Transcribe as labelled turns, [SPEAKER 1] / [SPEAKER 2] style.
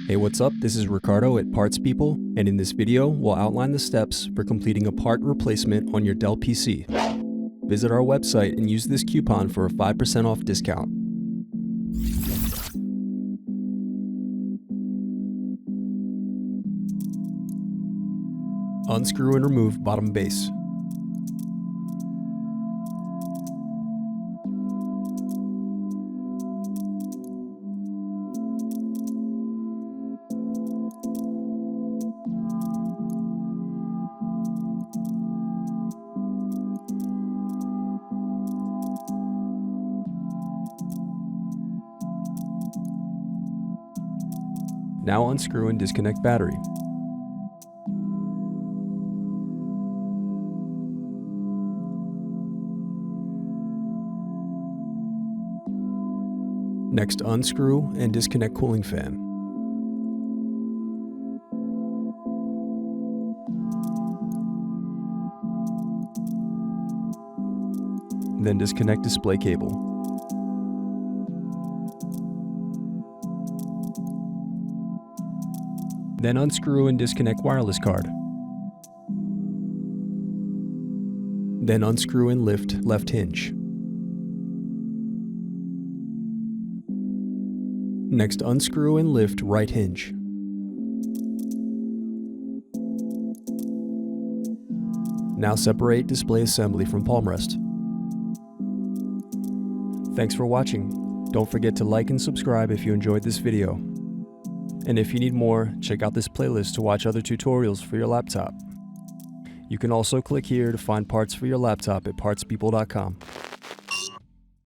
[SPEAKER 1] Hey, what's up? This is Ricardo at Parts People, and in this video, we'll outline the steps for completing a part replacement on your Dell PC. Visit our website and use this coupon for a 5% off discount. Unscrew and remove bottom base. Now unscrew and disconnect battery. Next, unscrew and disconnect cooling fan. Then disconnect display cable. Then unscrew and disconnect wireless card. Then unscrew and lift left hinge. Next, unscrew and lift right hinge. Now separate display assembly from palm rest. Thanks for watching. Don't forget to like and subscribe if you enjoyed this video. And if you need more, check out this playlist to watch other tutorials for your laptop. You can also click here to find parts for your laptop at partspeople.com.